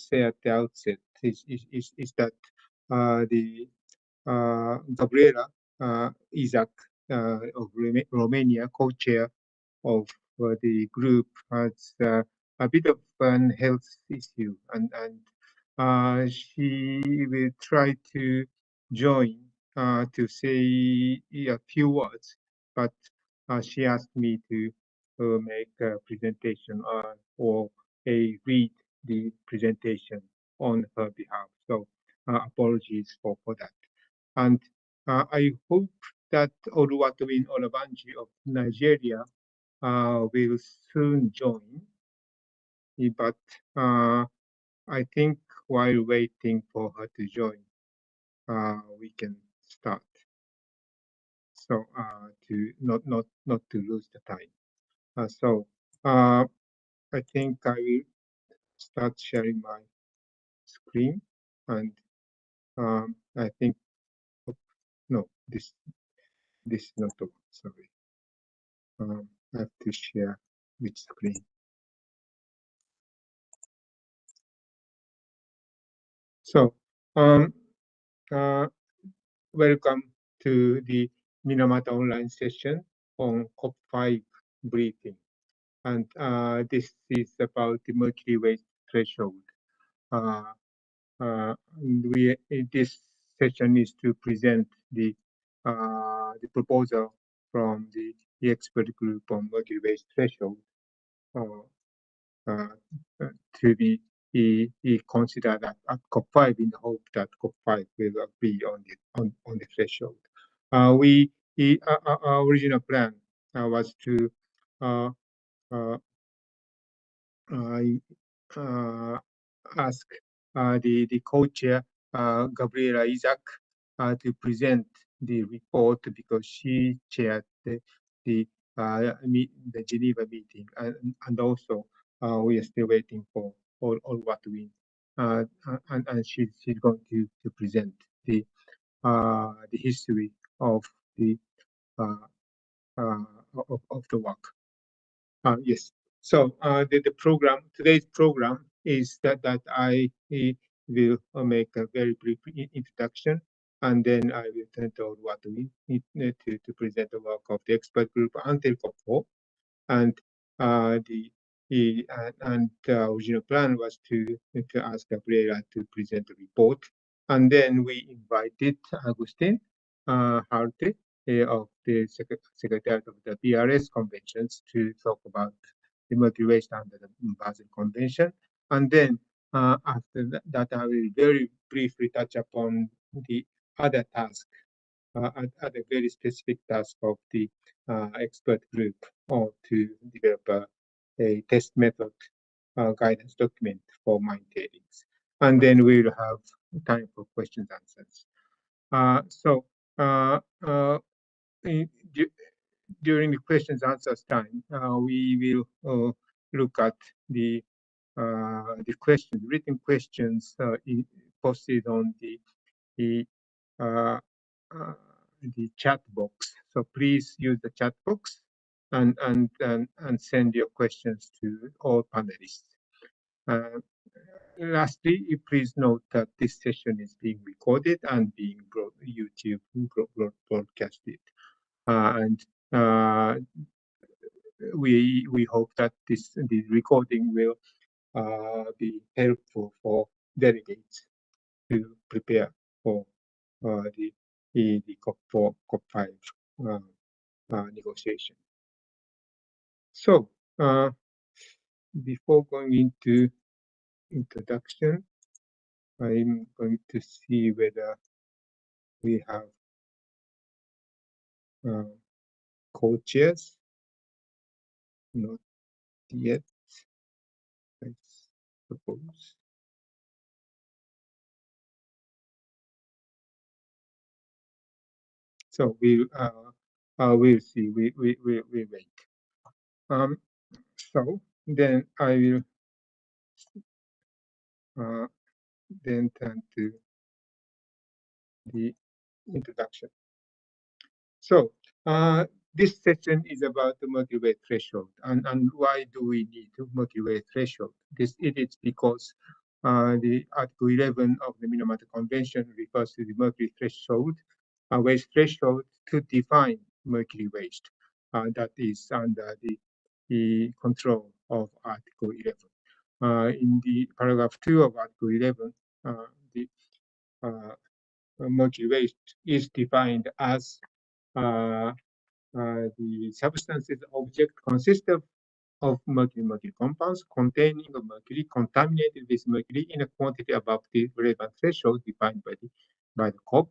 say at the outset is that Gabriela Isaac of Romania, co-chair of the group, has a bit of an health issue, and she will try to join to say a few words, but she asked me to make a presentation or read the presentation on her behalf. So apologies for that. And I hope that Oluwatoyin Olabanji of Nigeria will soon join. But I think while waiting for her to join, we can start. So to not to lose the time. So I think I will start sharing my screen, and I think no, this is not the one. Sorry, I have to share which screen. So welcome to the Minamata Online session on COP5 briefing, and this is about the mercury waste threshold. This session is to present the proposal from the expert group on mercury waste threshold to be considered at COP5 in the hope that COP5 will agree on the threshold. Our original plan was to ask the co-chair Gabriela Isaac to present the report, because she chaired the Geneva meeting, and also we are still waiting for Oluwatoyin, and she's going to present the history of the work. Yes. So the program, today's program, is that I will make a very brief introduction, and then I will turn to Oluwatoyin to present the work of the expert group until COP4. And the original plan was to ask Gabriela to present the report, and then we invited Agustin Harte of the Secretariat of the BRS conventions to talk about the mercury waste under the Basel Convention. And then after that, I will very briefly touch upon the other task, other very specific task of the expert group, or to develop a test method guidance document for mine tailings. And then we will have time for questions and answers. So during the questions and answers time, we will look at the questions, written questions posted on the chat box. So please use the chat box and send your questions to all panelists. Lastly, please note that this session is being recorded and being YouTube broadcasted, and we hope that the recording will be helpful for delegates to prepare for the COP5 negotiation. So before going into introduction, I'm going to see whether we have co-chairs. Not yet, I suppose. So we'll see. We wait. So then I will then turn to the introduction. So this section is about the mercury waste threshold, and why do we need to mercury waste threshold? It is because the Article 11 of the Minamata Convention refers to the mercury threshold, waste threshold to define mercury waste. That is under the control of Article 11. In the paragraph 2 of Article 11, the mercury waste is defined as the substances object consist of mercury compounds containing mercury contaminated with mercury in a quantity above the relevant threshold defined by the COP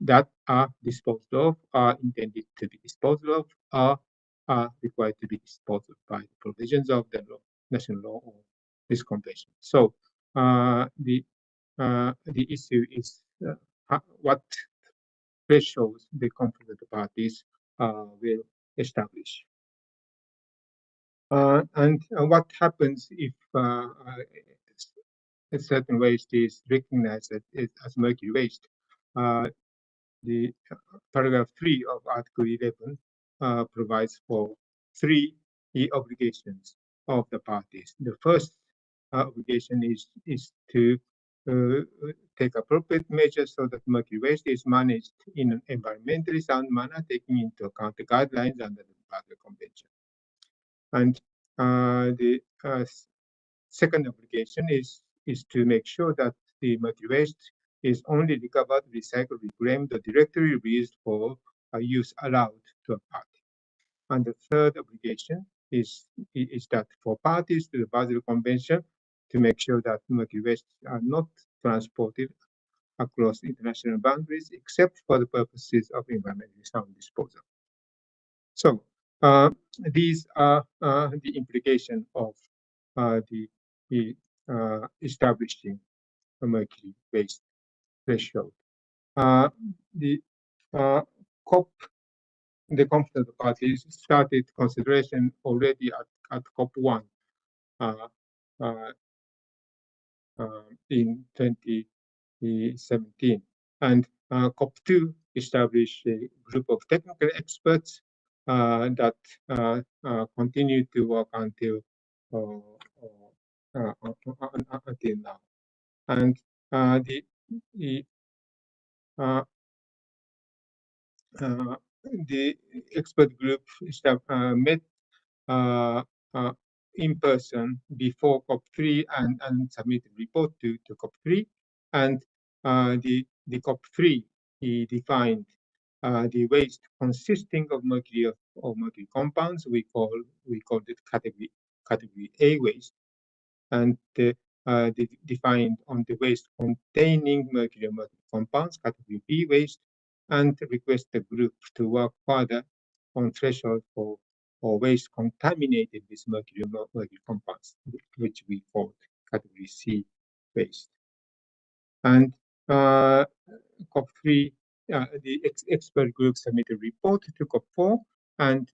that are disposed of, are intended to be disposed of, are required to be disposed of by the provisions of the law, national law or this convention. So the issue is what thresholds the competent parties will establish. And what happens if a certain waste is recognized as mercury waste? The paragraph 3 of Article 11 provides for three obligations of the parties. The first obligation is to take appropriate measures so that mercury waste is managed in an environmentally sound manner, taking into account the guidelines under the Basel Convention. And the second obligation is to make sure that the mercury waste is only recovered, recycled, reclaimed, or directly released for use allowed to a party. And the third obligation is that for parties to the Basel Convention to make sure that mercury waste are not transported across international boundaries except for the purposes of environmentally sound disposal. So these are the implications of the establishing a mercury waste threshold. The COP, the competent parties started consideration already at COP1 in 2017, and COP2 established a group of technical experts that continue to work until now. And the expert group met in person before COP3 and submitted report to COP3. And the COP3 defined the waste consisting of mercury or mercury compounds. We called it category A waste, and they defined on the waste containing mercury or mercury compounds, category B waste, and request the group to work further on threshold for waste contaminated with mercury or mercury compounds, which we called category C waste. And COP3, the expert group submitted a report to COP4, and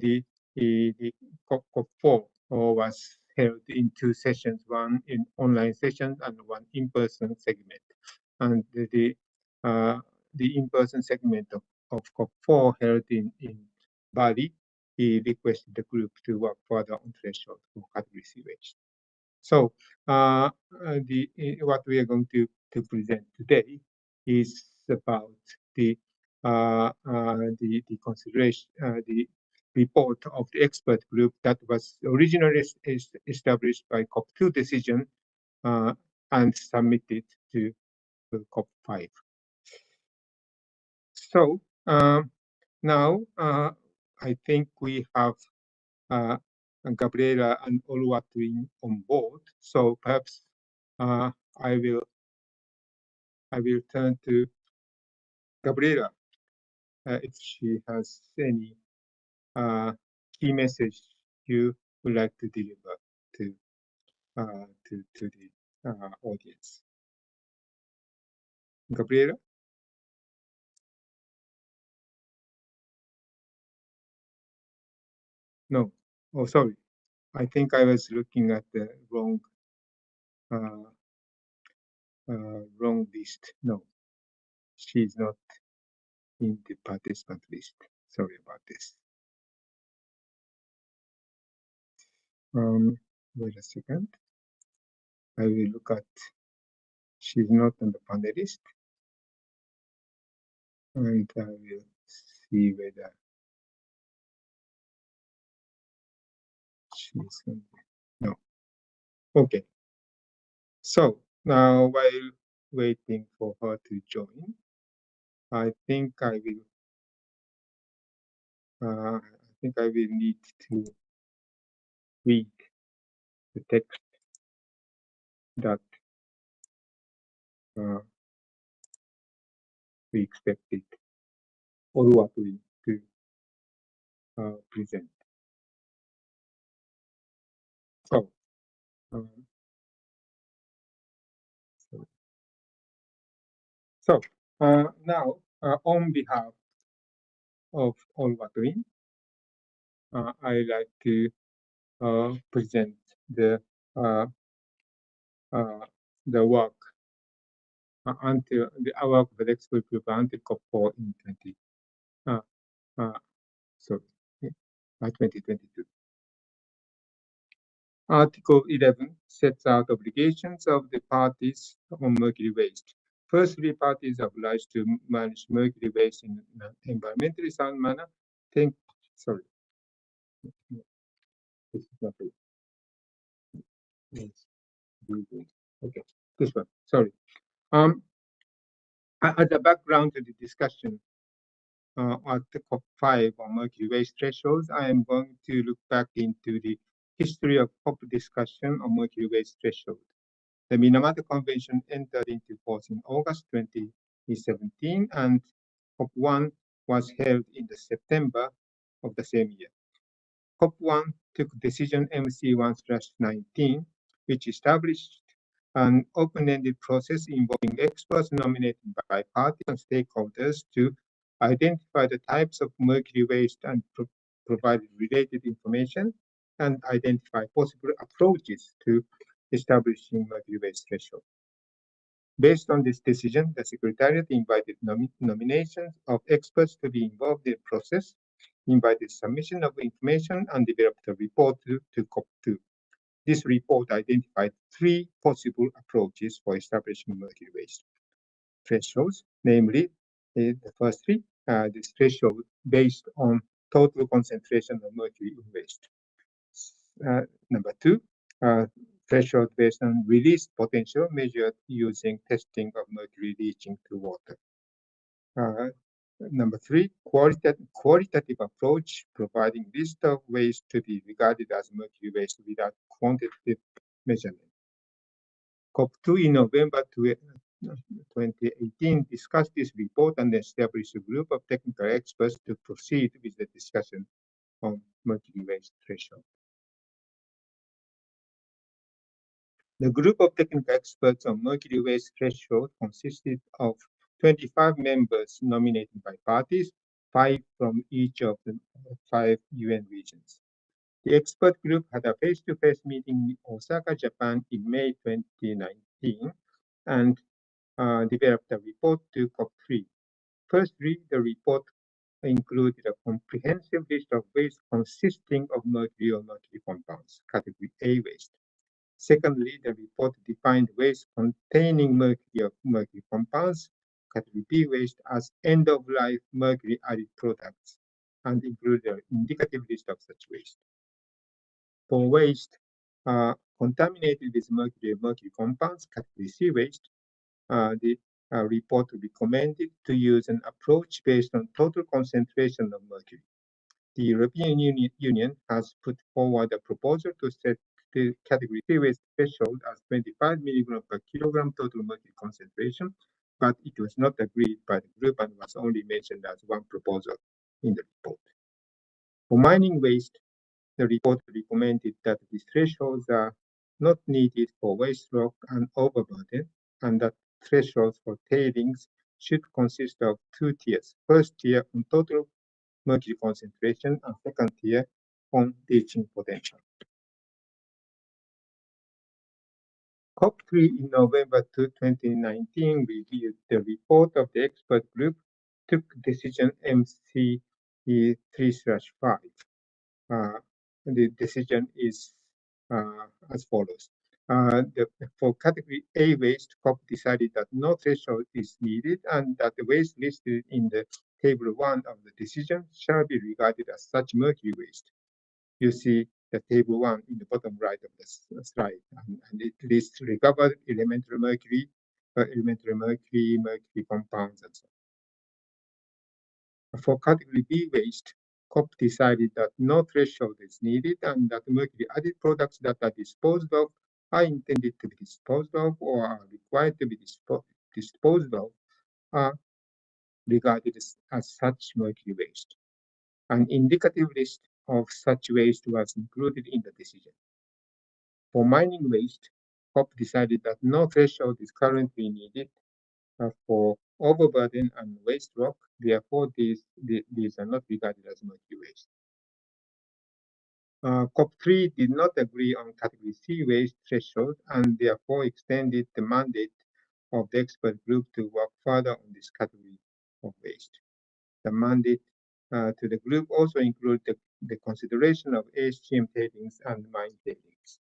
the COP4 was held in two sessions, one in online session and one in-person segment. And the in-person segment of COP4 held in Bali, he requested the group to work further on threshold for category C waste. So what we are going to present today is about the consideration, the report of the expert group that was originally established by COP2 decision and submitted to COP5. So now I think we have Gabriela and Oluwatoyin on board. So perhaps I will turn to Gabriela if she has any key message you would like to deliver to the audience. Gabriela? No. Oh, sorry. I think I was looking at the wrong wrong list. No, she's not in the participant list. Sorry about this. Wait a second. I will look at, she's not on the panelist, and I will see whether she's on. No. Okay. So now while waiting for her to join, I think I will need to read the text that we expected or what we to present. So, um, now on behalf of Olwatuin, I like to present the work until our work of the expert group until COP4 in 2022. Article 11 sets out obligations of the parties on mercury waste. Firstly, parties are obliged to manage mercury waste in an environmentally sound manner. Sorry. This is not it. Yes. Okay, this one. Sorry. As a background to the discussion at the COP5 on mercury waste thresholds, I am going to look back into the history of COP discussion on mercury waste threshold. The Minamata Convention entered into force in August 2017, and COP1 was held in the September of the same year. COP1 took decision MC1/19, which established an open-ended process involving experts nominated by parties and stakeholders to identify the types of mercury waste and provide related information and identify possible approaches to establishing mercury waste threshold. Based on this decision, the Secretariat invited nominations of experts to be involved in the process, invited submission of information, and developed a report to COP2. This report identified 3 possible approaches for establishing mercury waste thresholds, namely the first 3, this threshold based on total concentration of mercury in waste. Number 2, threshold based on release potential measured using testing of mercury leaching to water. Number 3, qualitative approach, providing list of waste to be regarded as mercury waste without quantitative measurement. COP2 in November 2018 discussed this report and established a group of technical experts to proceed with the discussion on mercury waste threshold. The group of technical experts on mercury waste threshold consisted of 25 members nominated by parties, 5 from each of the 5 UN regions. The expert group had a face-to-face meeting in Osaka, Japan in May 2019 and developed a report to COP3. Firstly, the report included a comprehensive list of waste consisting of mercury or mercury compounds, category A waste. Secondly, the report defined waste containing mercury or mercury compounds, category B waste, as end-of-life mercury added products and included an indicative list of such waste. For waste contaminated with mercury or mercury compounds, category C waste, the report recommended to use an approach based on total concentration of mercury. The European Union has put forward a proposal to set the category C waste threshold as 25 milligrams per kilogram total mercury concentration, but it was not agreed by the group and was only mentioned as one proposal in the report. For mining waste, the report recommended that these thresholds are not needed for waste rock and overburden, and that thresholds for tailings should consist of 2 tiers. First tier on total mercury concentration and second tier on leaching potential. COP3 in November 2019 reviewed the report of the expert group, took decision MC3/5. The decision is as follows. For category A waste, COP decided that no threshold is needed and that the waste listed in the table 1 of the decision shall be regarded as such mercury waste. You see the table 1 in the bottom right of the slide, and it lists recovered elemental mercury, mercury compounds, and so on. For category B waste, COP decided that no threshold is needed and that mercury added products that are disposed of are intended to be disposed of or are required to be disposed of are regarded as such mercury waste. An indicative list of such waste was included in the decision. For mining waste, COP decided that no threshold is currently needed for overburden and waste rock. Therefore, these are not regarded as mercury waste. COP3 did not agree on category C waste threshold and therefore extended the mandate of the expert group to work further on this category of waste. The mandate to the group also included the consideration of ASTM tailings and mine tailings.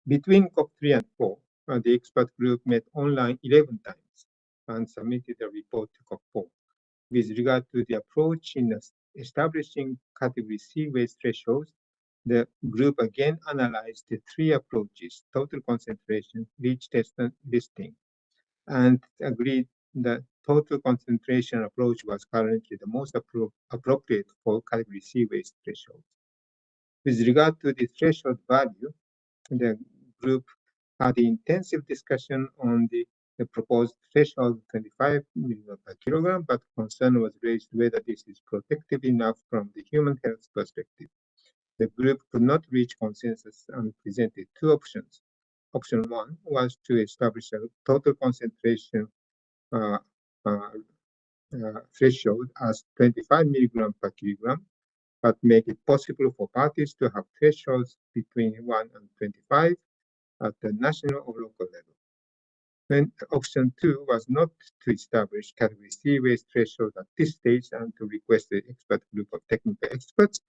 Between COP3 and 4, the expert group met online 11 times and submitted a report to COP4. With regard to the approach in establishing category C waste thresholds, the group again analyzed the 3 approaches: total concentration, reach test, and listing, and agreed the total concentration approach was currently the most appropriate for category C waste thresholds. With regard to the threshold value, the group had intensive discussion on the proposed threshold 25 milligram per kilogram, but concern was raised whether this is protective enough from the human health perspective. The group could not reach consensus and presented 2 options. Option 1 was to establish a total concentration threshold as 25 milligram per kilogram, but make it possible for parties to have thresholds between 1 and 25 at the national or local level. Then option 2 was not to establish category C waste threshold at this stage and to request the expert group of technical experts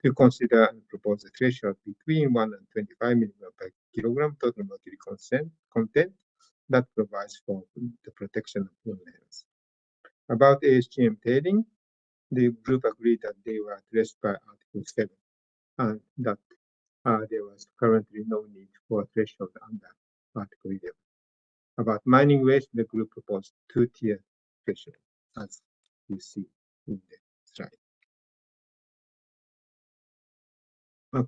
to consider and propose a threshold between 1 and 25 milligram per kilogram total mercury content that provides for the protection of human health. About ASGM tailing, the group agreed that they were addressed by Article 7 and that there was currently no need for a threshold under Article 11. About mining waste, the group proposed 2-tier threshold, as you see in the slide.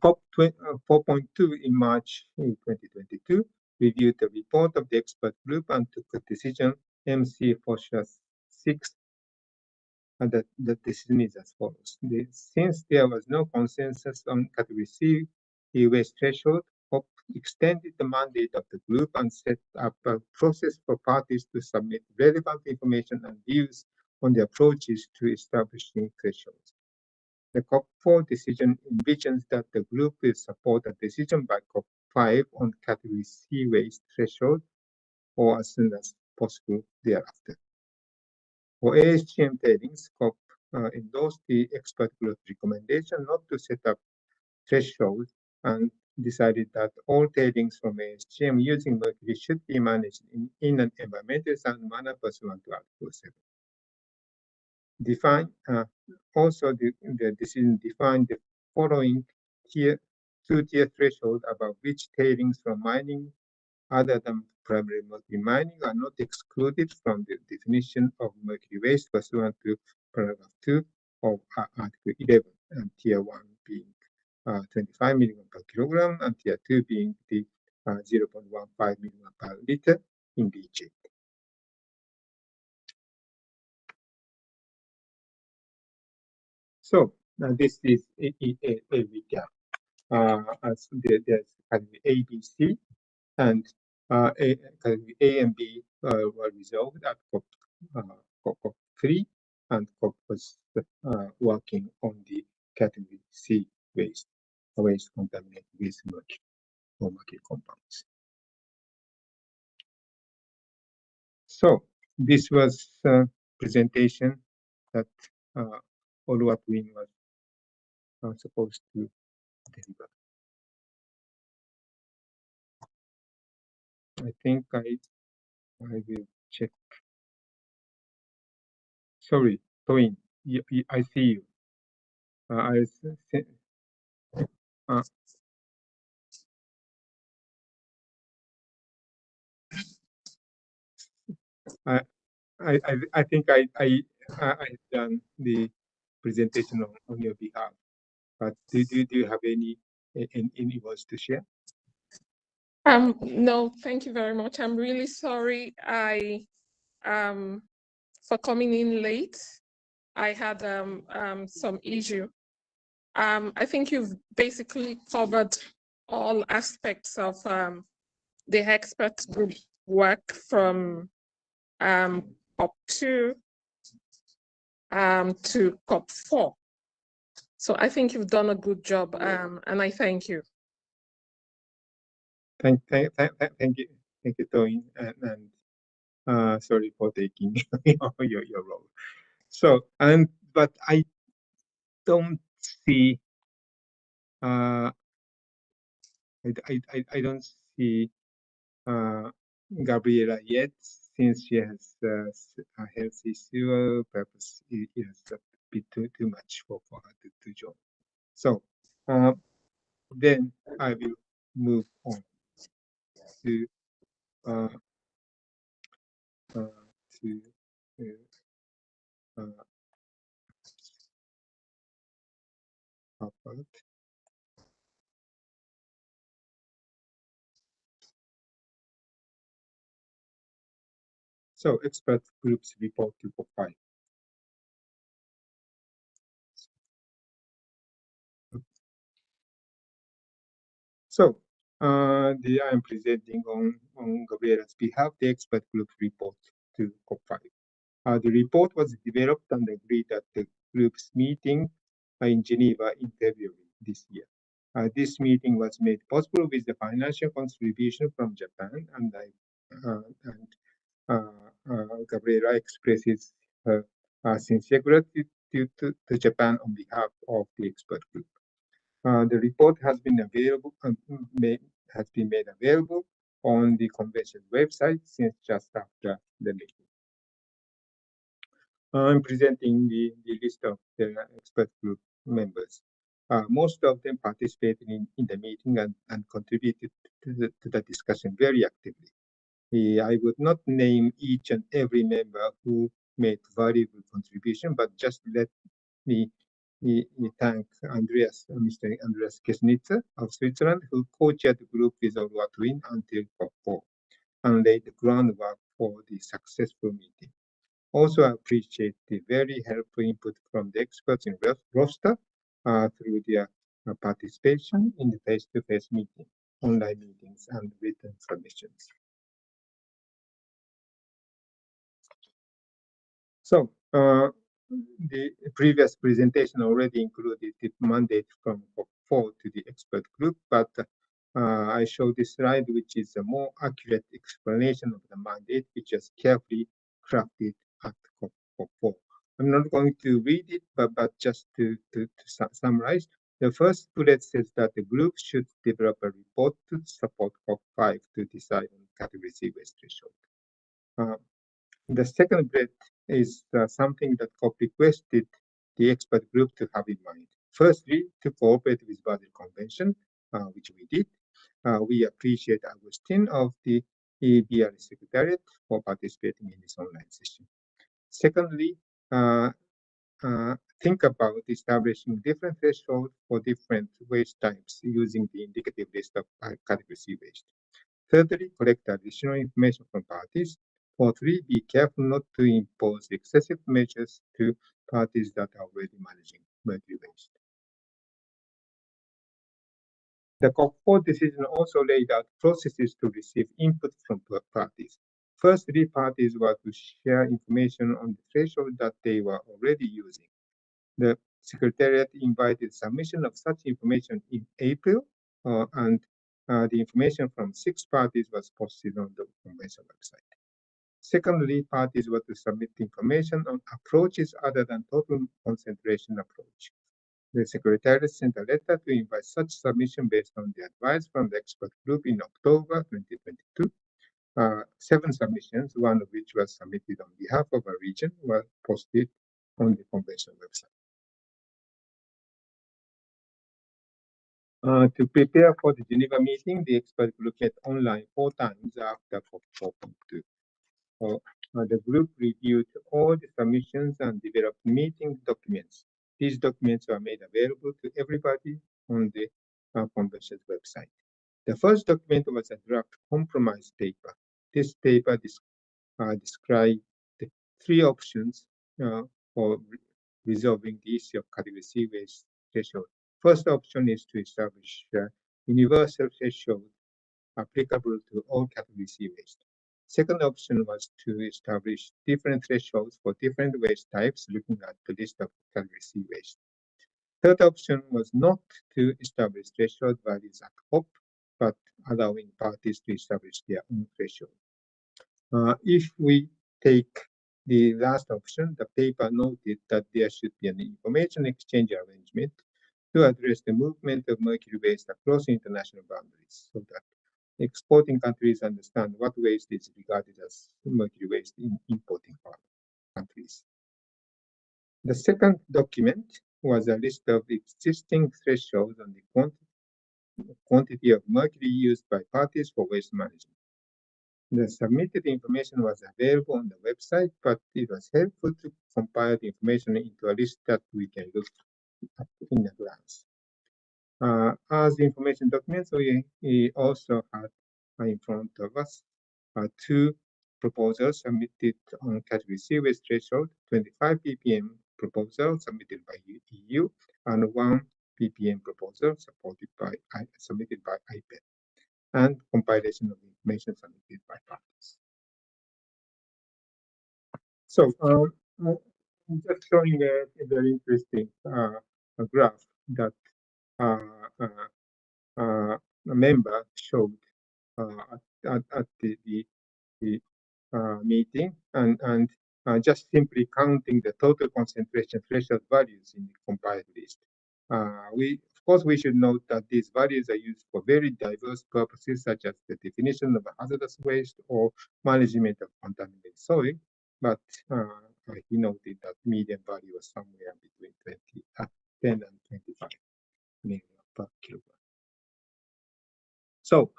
COP 4.2 in March 2022 reviewed the report of the expert group and took a decision MC 6. And the decision is as follows. Since there was no consensus on category C waste threshold, COP extended the mandate of the group and set up a process for parties to submit relevant information and views on the approaches to establishing thresholds. The COP4 decision envisions that the group will support a decision by COP5 on category C waste threshold or as soon as possible thereafter. For ASGM tailings, COP endorsed the expert group recommendation not to set up thresholds and decided that all tailings from ASGM using mercury should be managed in an environmentally sound manner pursuant to Article 7. Also, the decision defined the following 2-tier threshold above which tailings from mining other than primary mercury mining are not excluded from the definition of mercury waste pursuant to paragraph 2 of Article 11, and tier 1 being 25 milligram per kilogram, and tier 2 being the 0.15 milligram per liter in leachate. So this is a recap. As there's category A, B, C, and category A and B were resolved at COP3, and COP was working on the category C waste contaminated with mercury or mercury compounds. So this was a presentation that Oluwatwin was supposed to deliver. I think I will check. Sorry, Toin, I see you. Uh, I, I think I've done the presentation on your behalf. But do you have any words to share? No, thank you very much. I'm really sorry for coming in late. I had some issue. I think you've basically covered all aspects of the expert group work from COP2 to COP4. So I think you've done a good job, and I thank you. Thank you, Toin, and sorry for taking your role. So, but I don't see. I don't see Gabriela yet, since she has a health issue. Perhaps it is a bit too much for her to join. So then I will move on to to Harvard. So expert groups report to COP5. So I am presenting on Gabriela's behalf the expert group report to COP5. The report was developed and agreed at the group's meeting in Geneva in February this year. This meeting was made possible with the financial contribution from Japan, and Gabriela expresses her sincere gratitude to Japan on behalf of the expert group. The report has been made available on the convention website since just after the meeting. I'm presenting the list of the expert group members. Most of them participated in the meeting and contributed to the discussion very actively. I would not name each and every member who made valuable contribution, but just let me thank Mr. Andreas Kesnitzer of Switzerland, who co-chaired the group with Olua Twin until COP4 and laid the groundwork for the successful meeting. Also, I appreciate the very helpful input from the experts in roster through their participation in the face-to-face meeting, online meetings, and written submissions. So, the previous presentation already included the mandate from COP4 to the expert group, but I show this slide, which is a more accurate explanation of the mandate, which is carefully crafted at COP4. I'm not going to read it, but just to summarize, the first bullet says that the group should develop a report to support COP5 to decide on category C waste threshold. The second bullet is something that COP requested the expert group to have in mind. Firstly, to cooperate with Basel Convention, which we did. We appreciate Agustin of the EBR Secretariat for participating in this online session. Secondly, think about establishing different thresholds for different waste types using the indicative list of category C waste. Thirdly, collect additional information from parties. Fourthly, be careful not to impose excessive measures to parties that are already managing mercury waste. The COP4 decision also laid out processes to receive input from parties. Firstly, parties were to share information on the threshold that they were already using. The Secretariat invited submission of such information in April, and the information from 6 parties was posted on the convention website. Secondly, parties were to submit information on approaches other than total concentration approach. The Secretariat sent a letter to invite such submission based on the advice from the expert group in October 2022. 7 submissions, one of which was submitted on behalf of a region, were posted on the convention website. To prepare for the Geneva meeting, the expert group met online 4 times after COP 4.2. The group reviewed all the submissions and developed meeting documents. These documents were made available to everybody on the convention's website. The first document was a draft compromise paper. This paper described the 3 options for resolving the issue of category C waste threshold. First option is to establish universal threshold applicable to all category C waste. Second option was to establish different thresholds for different waste types, looking at the list of category C waste. Third option was not to establish threshold values at COP, but allowing parties to establish their own threshold. If we take the last option, the paper noted that there should be an information exchange arrangement to address the movement of mercury waste across international boundaries, so that exporting countries understand what waste is regarded as mercury waste in importing countries. The second document was a list of existing thresholds on the quantity of mercury used by parties for waste management. The submitted information was available on the website, but it was helpful to compile the information into a list that we can look at in a glance. As the information documents, we also had in front of us 2 proposals submitted on category C waste threshold, 25 ppm proposal submitted by EU, and 1 ppm proposal submitted by IPED, and compilation of information submitted by parties. So I'm just showing a very interesting graph that a member showed at the meeting, and just simply counting the total concentration threshold values in the compiled list. Of course, we should note that these values are used for very diverse purposes, such as the definition of hazardous waste or management of contaminated soil. But he noted that median value was somewhere between 10 and 25 million per kilogram. So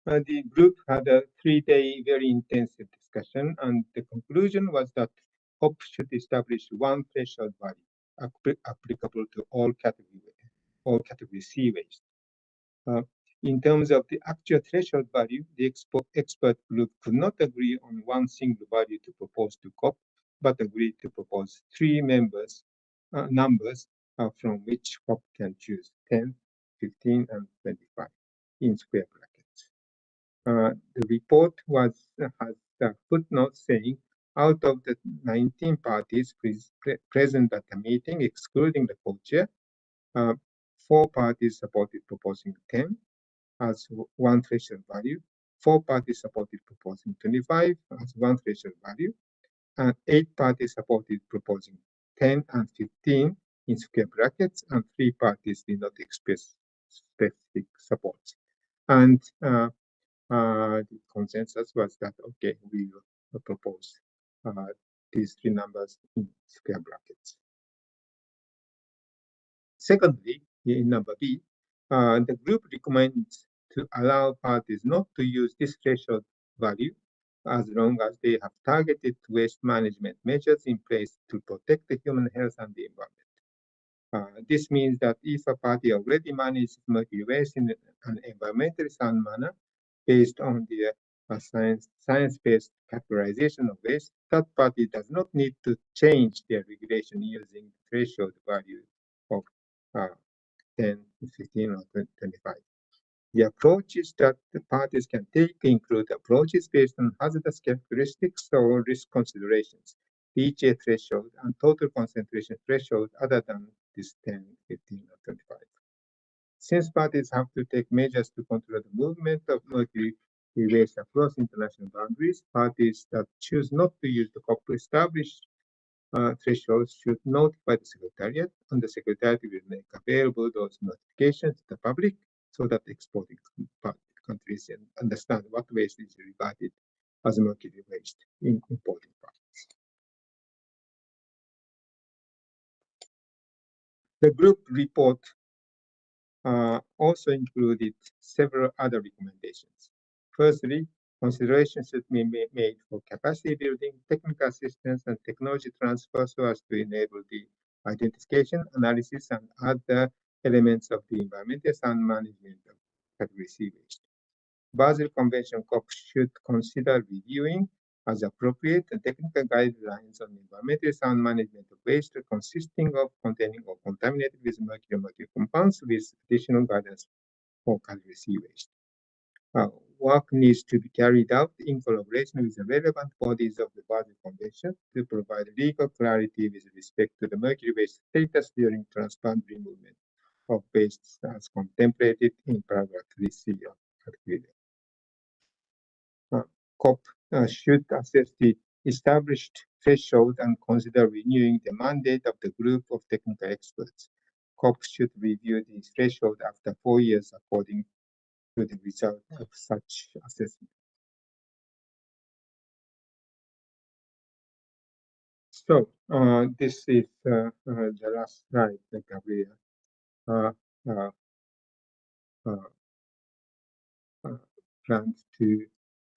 the group had a 3-day very intensive discussion, and the conclusion was that COP should establish 1 threshold value applicable to all category C waste. In terms of the actual threshold value, the expert group could not agree on 1 single value to propose to COP, but agreed to propose 3 numbers from which COP can choose 10, 15, and 25 in square brackets. The report has a footnote saying, out of the 19 parties present at the meeting, excluding the co-chair, 4 parties supported proposing 10 as 1 threshold value, 4 parties supported proposing 25 as 1 threshold value, and 8 parties supported proposing 10 and 15 in square brackets, and 3 parties did not express specific support. And the consensus was that, okay, we will propose these 3 numbers in square brackets. Secondly, in number B, the group recommends to allow parties not to use this threshold value as long as they have targeted waste management measures in place to protect the human health and the environment. This means that if a party already manages mercury waste in an environmentally sound manner based on the science-based categorization of waste, that party does not need to change their regulation using threshold value of 10, 15, or 25. The approaches that the parties can take include approaches based on hazardous characteristics or risk considerations, PHA threshold, and total concentration threshold other than this 10, 15, or 25. Since parties have to take measures to control the movement of mercury waste across international boundaries, parties that choose not to use the COP established thresholds should notify the Secretariat, and the Secretariat will make available those notifications to the public so that exporting countries understand what waste is regarded as mercury waste in importing parts. The group report also included several other recommendations. Firstly, consideration should be made for capacity building, technical assistance, and technology transfer so as to enable the identification, analysis, and other elements of the environmental sound management of category C waste. Basel Convention COP should consider reviewing, as appropriate, the technical guidelines on environmental sound management of waste consisting of containing or contaminated with mercury compounds with additional guidance for category C waste. Work needs to be carried out in collaboration with the relevant bodies of the Basel Convention to provide legal clarity with respect to the mercury waste status during transparent removal of waste as contemplated in paragraph 3C of Article COP should assess the established threshold and consider renewing the mandate of the group of technical experts. COP should review the threshold after 4 years according to the result of such assessment. So this is the last slide that Gabriel plans to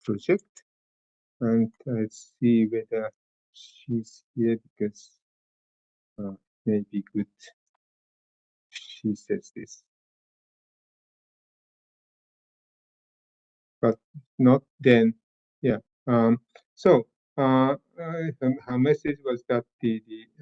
project. And let's see whether she's here because maybe good she says this. But not then, yeah. So her message was that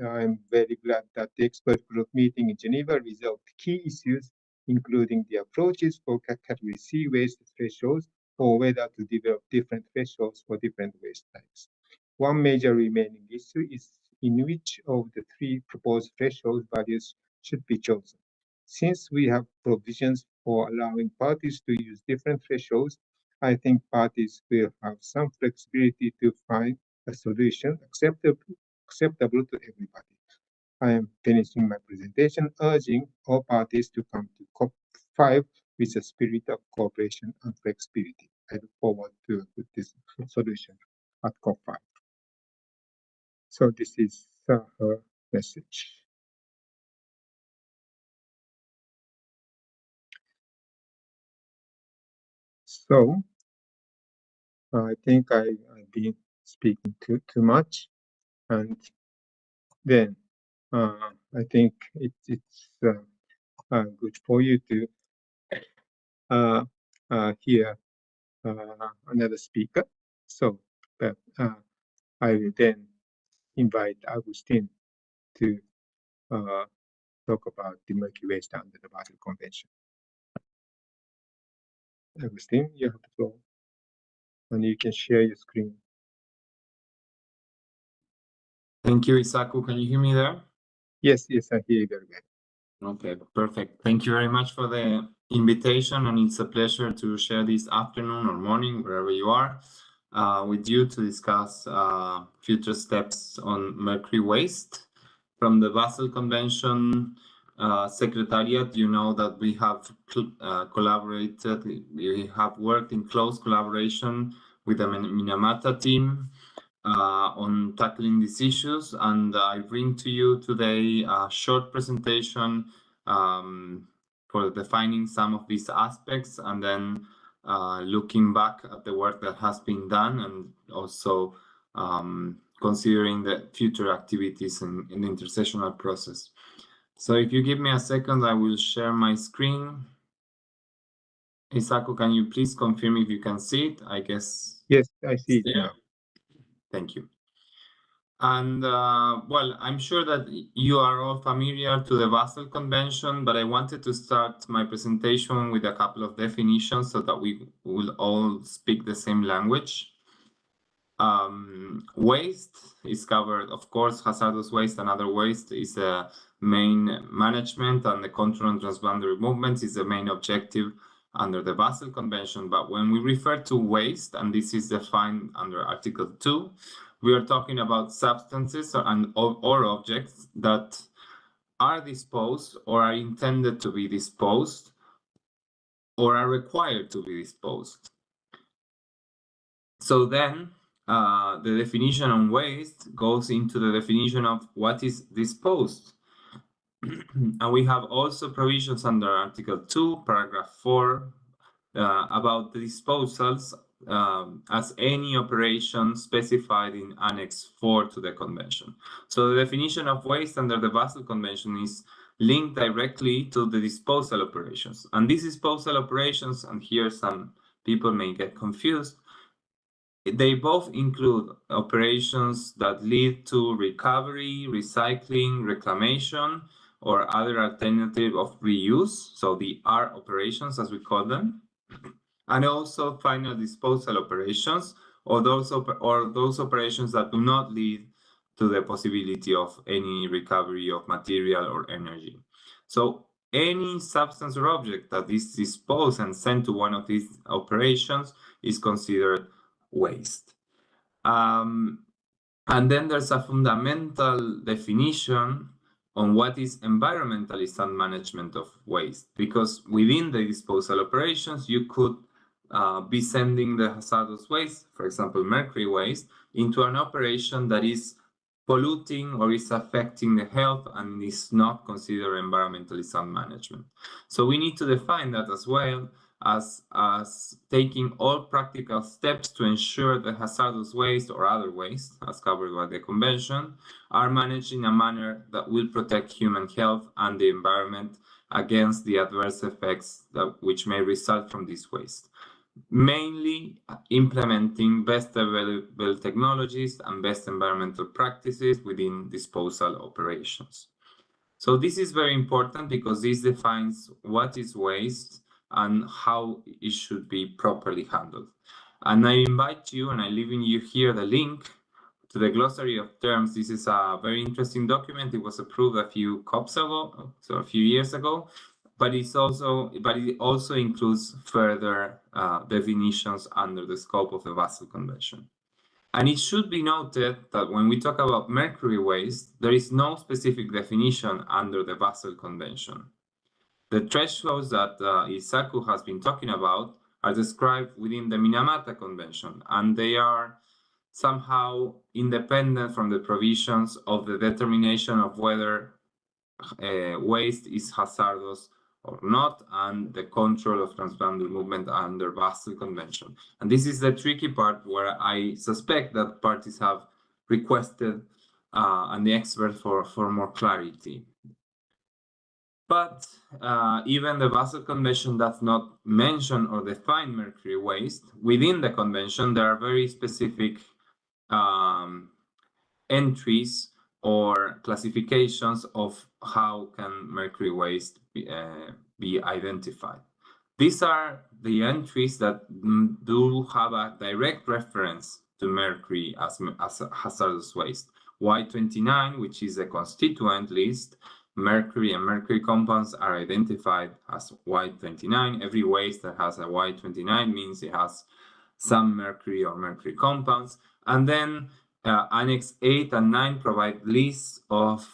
I'm very glad that the expert group meeting in Geneva resolved key issues, including the approaches for category C waste thresholds, or whether to develop different thresholds for different waste types. One major remaining issue is in which of the 3 proposed threshold values should be chosen. Since we have provisions for allowing parties to use different thresholds, I think parties will have some flexibility to find a solution acceptable to everybody. I am finishing my presentation, urging all parties to come to COP5 with a spirit of cooperation and flexibility. I look forward to this solution at COP5. So this is her message. So I think I've been speaking too much, and then I think it's good for you to hear another speaker. So I will then invite Agustin to talk about the mercury waste under the Basel Convention. Agustin, you have the floor, and you can share your screen. Thank you, Isaku. Can you hear me there? Yes, I hear you very well. Okay, perfect. Thank you very much for the invitation, and it's a pleasure to share this afternoon or morning, wherever you are, with you to discuss future steps on mercury waste. From the Basel Convention Secretariat, you know that we have collaborated, we have worked in close collaboration with the Minamata team on tackling these issues, and I bring to you today a short presentation for defining some of these aspects, and then looking back at the work that has been done, and also considering the future activities in the intersessional process. So if you give me a second, I will share my screen. Isaku, can you please confirm if you can see it? I guess. Yes, I see it now. Thank you. And well, I'm sure that you are all familiar to the Basel Convention, but I wanted to start my presentation with a couple of definitions so that we will all speak the same language. Waste is covered, of course, hazardous waste and other waste is the main management, and the control and transboundary movements is the main objective under the Basel Convention. But when we refer to waste, and this is defined under Article 2, we are talking about substances or objects that are disposed or are intended to be disposed or are required to be disposed. So then the definition on waste goes into the definition of what is disposed. And we have also provisions under Article 2, Paragraph 4, about the disposals as any operation specified in Annex 4 to the Convention. So the definition of waste under the Basel Convention is linked directly to the disposal operations. And these disposal operations, and here some people may get confused, they both include operations that lead to recovery, recycling, reclamation, or other alternative of reuse, so the R operations as we call them, and also final disposal operations, or those operations that do not lead to the possibility of any recovery of material or energy. So any substance or object that is disposed and sent to one of these operations is considered waste. And then there's a fundamental definition on what is environmentally sound management of waste, because within the disposal operations, you could be sending the hazardous waste, for example, mercury waste, into an operation that is polluting or is affecting the health and is not considered environmentally sound management. So we need to define that as well as taking all practical steps to ensure that hazardous waste or other waste, as covered by the Convention, are managed in a manner that will protect human health and the environment against the adverse effects which may result from this waste. Mainly implementing best available technologies and best environmental practices within disposal operations. So this is very important because this defines what is waste and how it should be properly handled. And I invite you, and I leave in you here the link to the glossary of terms. This is a very interesting document. It was approved a few COPs ago, so a few years ago, but it also includes further definitions under the scope of the Basel Convention. And it should be noted that when we talk about mercury waste, there is no specific definition under the Basel Convention. The thresholds that Isaku has been talking about are described within the Minamata Convention, and they are somehow independent from the provisions of the determination of whether waste is hazardous or not, and the control of transboundary movement under Basel Convention. And this is the tricky part where I suspect that parties have requested and the experts for more clarity. But even the Basel Convention does not mention or define mercury waste. Within the convention, there are very specific entries or classifications of how can mercury waste be identified. These are the entries that do have a direct reference to mercury as a hazardous waste. Y29, which is a constituent list, mercury and mercury compounds are identified as Y29. Every waste that has a Y29 means it has some mercury or mercury compounds. And then Annex 8 and 9 provide lists of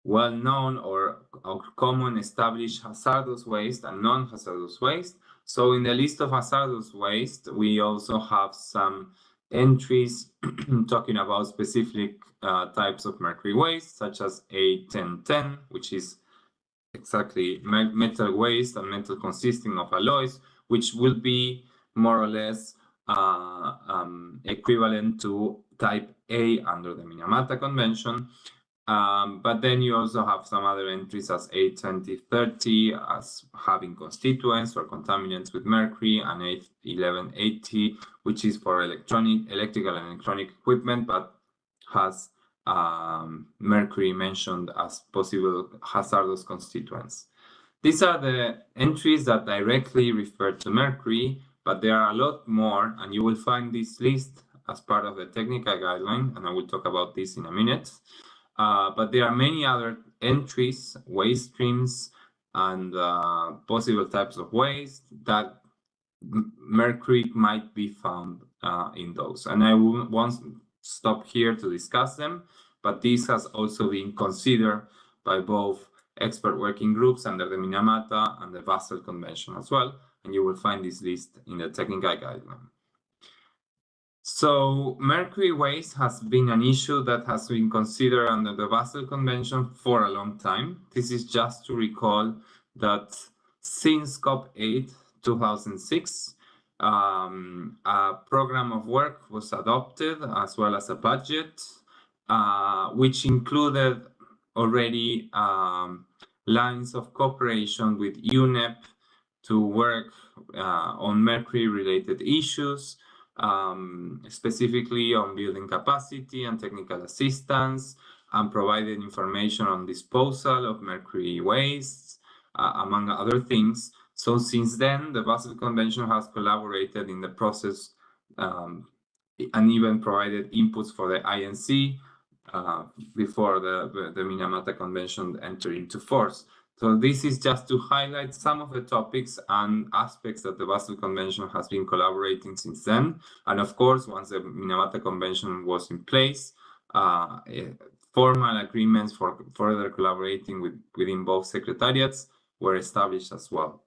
well-known or common established hazardous waste and non-hazardous waste. So in the list of hazardous waste, we also have some entries talking about specific types of mercury waste, such as A1010, which is exactly metal waste and metal consisting of alloys, which will be more or less equivalent to type A under the Minamata Convention. But then you also have some other entries as A2030 as having constituents or contaminants with mercury, and A1180, which is for electrical and electronic equipment, but has mercury mentioned as possible hazardous constituents. These are the entries that directly refer to mercury, but there are a lot more, and you will find this list as part of the technical guideline, and I will talk about this in a minute. But there are many other entries, waste streams, and possible types of waste that mercury might be found in those. And I want stop here to discuss them, but this has also been considered by both expert working groups under the Minamata and the Basel Convention as well, and you will find this list in the technical guideline. So mercury waste has been an issue that has been considered under the Basel Convention for a long time. This is just to recall that since COP8 2006, a program of work was adopted as well as a budget, which included already lines of cooperation with UNEP to work on mercury-related issues, specifically on building capacity and technical assistance, and providing information on disposal of mercury wastes, among other things. So since then, the Basel Convention has collaborated in the process and even provided inputs for the INC before the Minamata Convention entered into force. So this is just to highlight some of the topics and aspects that the Basel Convention has been collaborating since then. And of course, once the Minamata Convention was in place, formal agreements for further collaborating within both secretariats were established as well.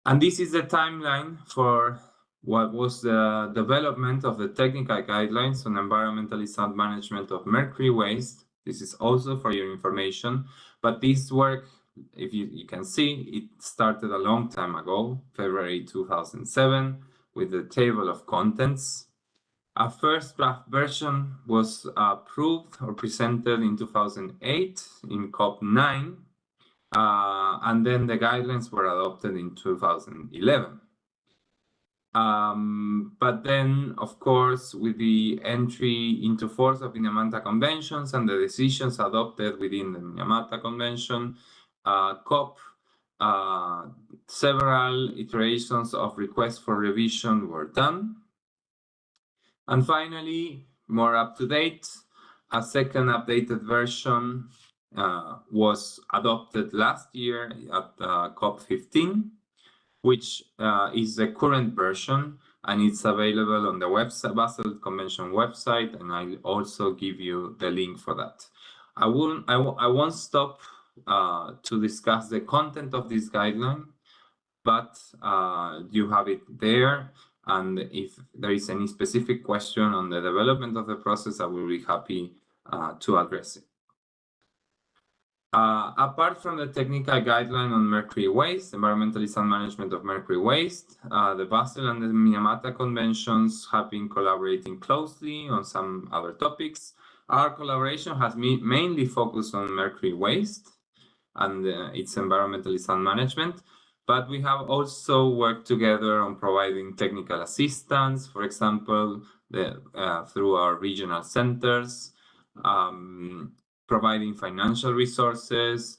And this is the timeline for what was the development of the technical guidelines on environmentally sound management of mercury waste. This is also for your information, but this work, if you can see, it started a long time ago, February 2007, with the table of contents. A first draft version was approved or presented in 2008 in COP9, and then the guidelines were adopted in 2011. But then, of course, with the entry into force of the Minamata Conventions and the decisions adopted within the Minamata Convention, COP, several iterations of requests for revision were done. And finally, more up to date, a second updated version was adopted last year at COP15, which is the current version, and it's available on the website, Basel Convention website, and I'll also give you the link for that. I won't stop to discuss the content of this guideline, but you have it there. And if there is any specific question on the development of the process, I will be happy to address it. Apart from the technical guideline on mercury waste, environmentally sound management of mercury waste, the Basel and the Minamata Conventions have been collaborating closely on some other topics. Our collaboration has mainly focused on mercury waste and its environmentally sound management, but we have also worked together on providing technical assistance, for example, through our regional centers, providing financial resources,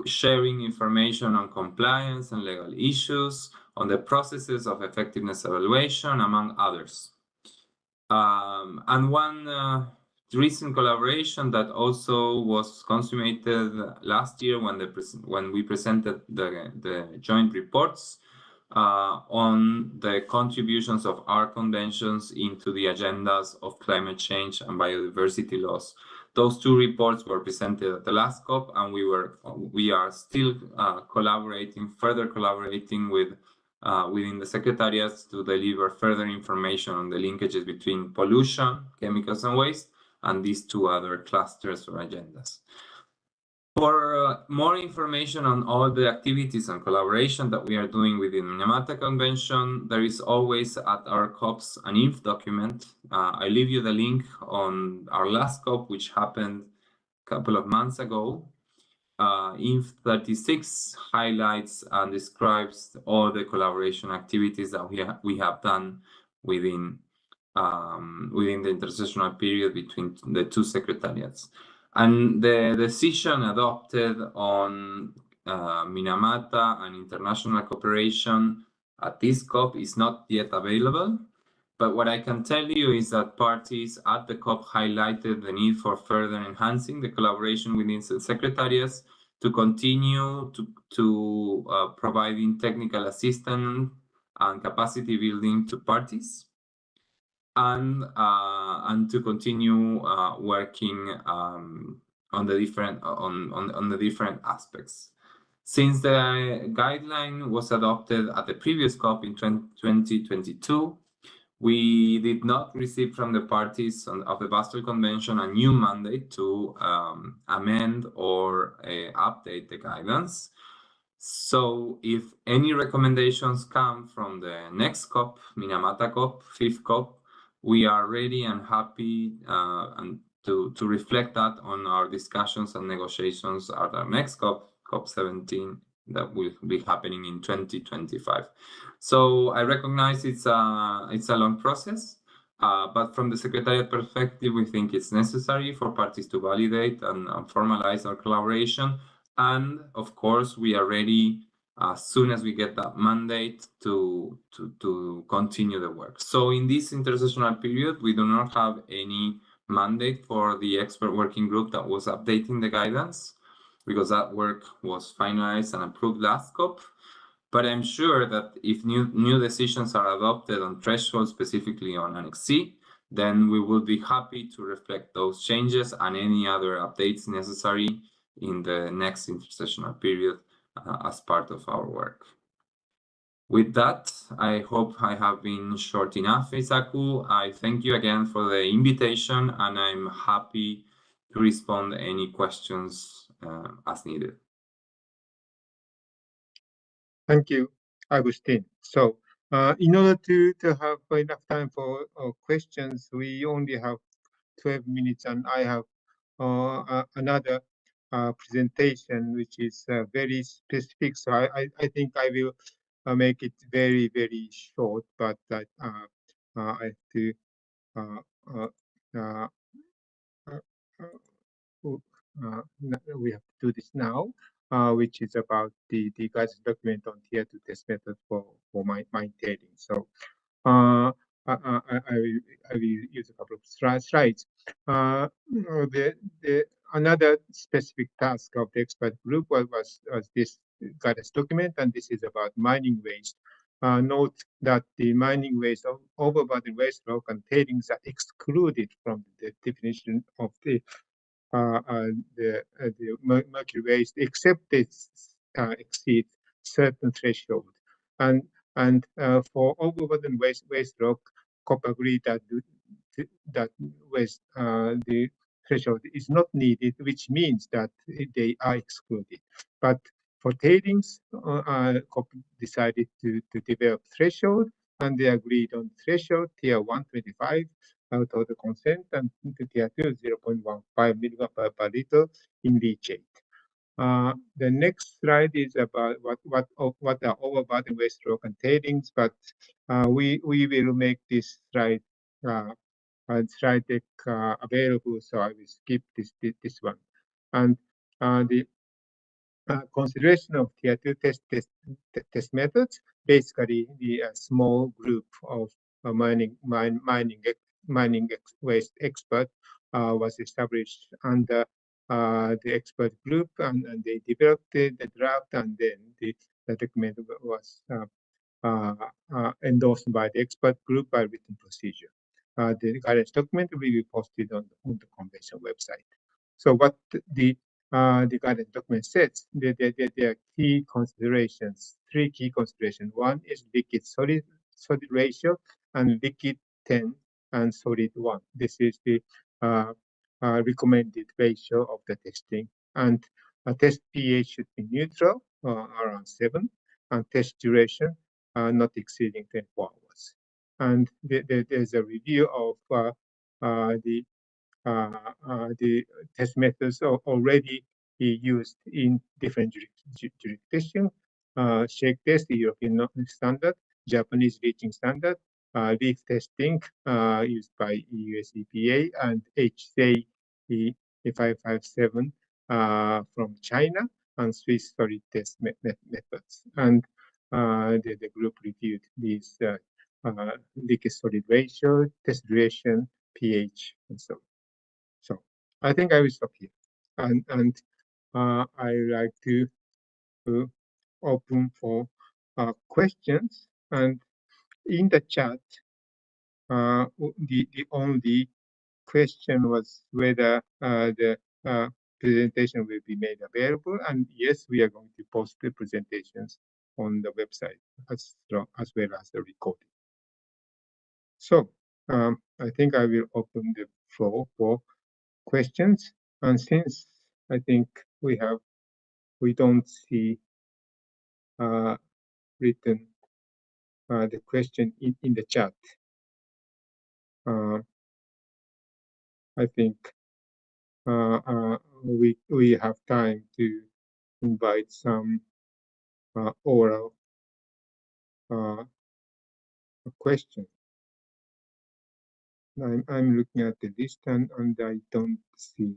sharing information on compliance and legal issues, on the processes of effectiveness evaluation, among others. And one recent collaboration that also was consummated last year when we presented the joint reports on the contributions of our conventions into the agendas of climate change and biodiversity laws. Those two reports were presented at the last COP, and we are still further collaborating within the secretariats to deliver further information on the linkages between pollution, chemicals, and waste, and these two other clusters or agendas. For more information on all the activities and collaboration that we are doing within the Minamata Convention, there is always at our COPs an INF document. I leave you the link on our last COP, which happened a couple of months ago. INF 36 highlights and describes all the collaboration activities that we have done within the intersessional period between the two secretariats. And the decision adopted on Minamata and international cooperation at this COP is not yet available. But what I can tell you is that parties at the COP highlighted the need for further enhancing the collaboration within the secretariats to continue to providing technical assistance and capacity building to parties. and to continue working on the different aspects. Since the guideline was adopted at the previous COP in 2022, we did not receive from the parties of the Basel Convention a new mandate to amend or update the guidance. So if any recommendations come from the next COP, Minamata COP, 5th COP, we are ready and happy and to reflect that on our discussions and negotiations at our next COP, COP17, that will be happening in 2025. So I recognize it's a long process, but from the Secretariat perspective, we think it's necessary for parties to validate and formalize our collaboration. And of course, we are ready as soon as we get that mandate to continue the work. So in this intersessional period, we do not have any mandate for the expert working group that was updating the guidance, because that work was finalized and approved last COP. But I'm sure that if new decisions are adopted on thresholds, specifically on Annex C, then we will be happy to reflect those changes and any other updates necessary in the next intersessional period as part of our work. With that, I hope I have been short enough, Isaku. I thank you again for the invitation, and I'm happy to respond to any questions as needed. Thank you, Agustin. So in order to have enough time for questions, we only have 12 minutes, and I have another presentation which is very specific. So I think I will make it very, very short, but I have to we have to do this now, which is about the guidance document on tier 2 test method for mine tailing. So I will use a couple of slides. Another specific task of the expert group was this guidance document, and this is about mining waste. Note that the mining waste, overburden waste rock, and tailings are excluded from the definition of the mercury waste, except it exceeds certain threshold. And for overburden waste rock, COP agreed that the threshold is not needed, which means that they are excluded. But for tailings, COP decided to develop threshold, and they agreed on threshold tier 125 out of the consent, and tier 2 0.15 milligram per liter in leachate. The next slide is about what are overburden waste rock and tailings, but we will make this slide slide deck available, so I will skip this one. And the consideration of tier 2 test methods, basically the small group of mining waste expert was established under the expert group, and they developed the draft, and then the document was endorsed by the expert group by written procedure. The guidance document will be posted on the convention website. So what the guidance document says, there are key considerations, 3 key considerations. One is liquid solid ratio, and liquid 10 and solid 1. This is the recommended ratio of the testing. And test pH should be neutral, around 7, and test duration not exceeding 24 hours. And there's a review of the test methods already used in different jurisdictions. Shake test, the European standard, Japanese leaching standard, leaf testing used by US EPA, and HCA 557 from China, and Swiss solid test methods. And the group reviewed these liquid solid ratio, test duration, pH, and so on. So I think I will stop here, and I like to open for questions. And in the chat, the only question was whether the presentation will be made available, and yes, we are going to post the presentations on the website as well as the recording. So I think I will open the floor for questions, and since I think we don't see written the question in the chat, I think we have time to invite some oral question. I'm looking at the list and I don't see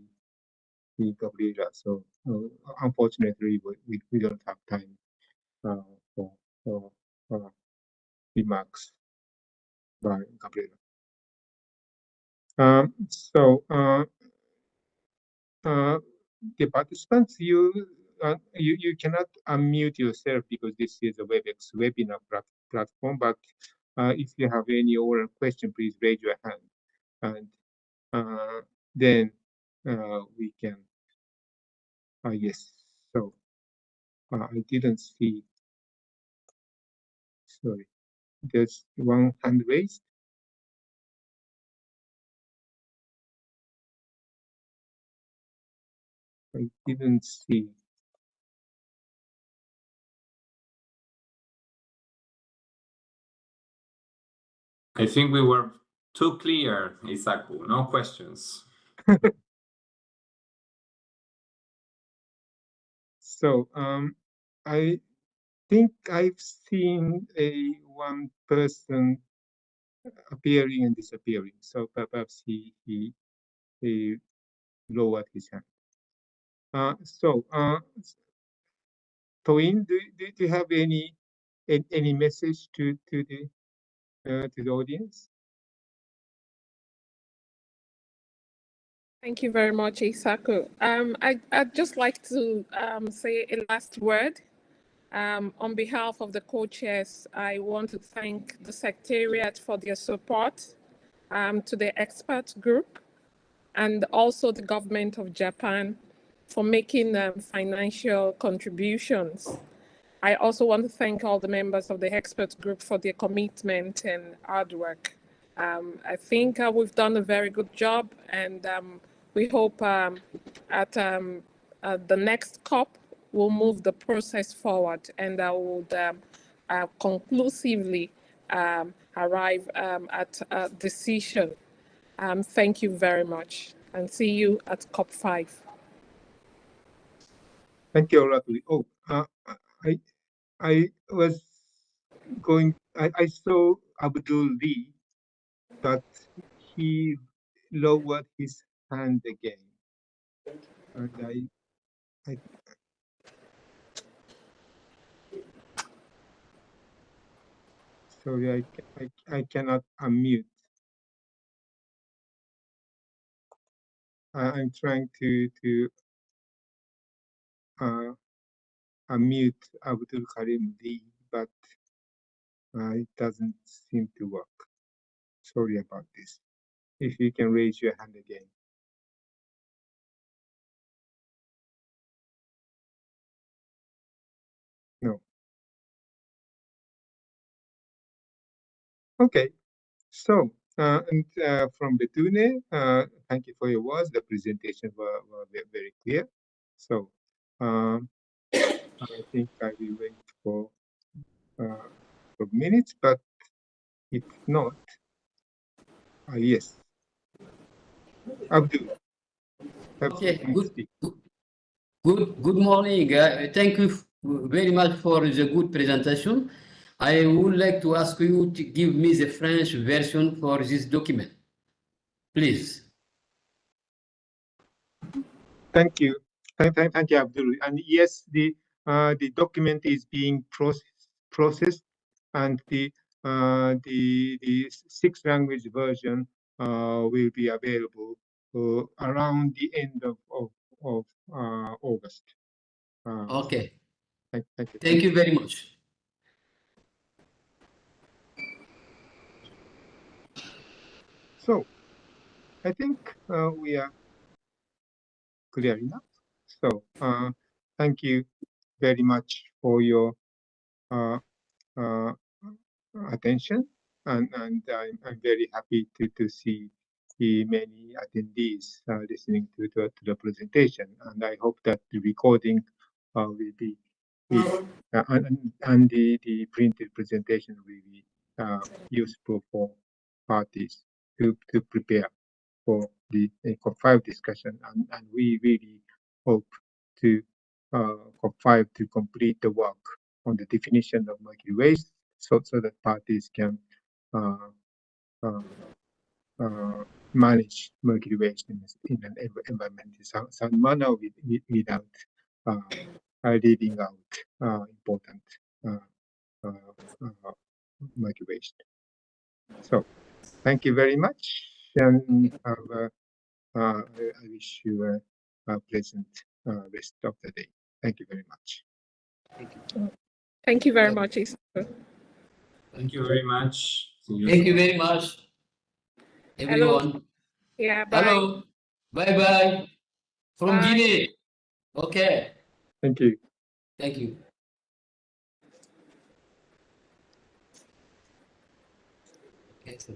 Gabriela, so unfortunately we don't have time for remarks by Gabriela. So the participants, you cannot unmute yourself because this is a WebEx webinar platform. But if you have any oral question, please raise your hand, and then we can. Yes. So I didn't see. Sorry, there's one hand raised. I didn't see. I think we were too clear, Isaku. No questions. So I think I've seen one person appearing and disappearing. So perhaps he lowered his hand. Toin, do you have any message to the audience? Thank you very much, Isaku. I'd just like to say a last word. On behalf of the co-chairs, I want to thank the Secretariat for their support to the expert group, and also the government of Japan for making financial contributions. I also want to thank all the members of the expert group for their commitment and hard work. I think we've done a very good job, and we hope at the next COP we'll move the process forward, and I would conclusively arrive at a decision. Thank you very much, and see you at COP5. Thank you, Oratuli. Oh, I was going. I saw Abdul Lee, but he lowered his hand again, and sorry, I cannot unmute. I'm trying to unmute Abdul Karim Lee, but it doesn't seem to work. Sorry about this. If you can raise your hand again. No. Okay. So, and from Betune, thank you for your words. The presentation were very clear. So, I think I will wait for minutes, but if not, yes. Abdul. Okay, good morning. Thank you very much for the good presentation. I would like to ask you to give me the French version for this document, please. Thank you. Thank you, Abdul. And yes, the document is being processed, and the 6 language version will be available around the end of August. Okay. Thank you. Thank you very much. I think we are clear enough. So thank you very much for your uh, attention, and I'm very happy to see many attendees listening to the presentation, and I hope that the recording will be and the printed presentation will be useful for parties to prepare for the COP5 discussion, and we really hope to COP5 to complete the work on the definition of mercury waste, so that parties can manage mercury waste in an environmentally sound manner without leaving out important mercury waste. So thank you very much, and I wish you a pleasant rest of the day. Thank you very much. Thank you very much, Isa. Thank you very much. Thank you very much, everyone. Hello. Yeah, bye. Hello. Bye-bye. From Bye. Guinea. Okay. Thank you. Thank you. Okay, so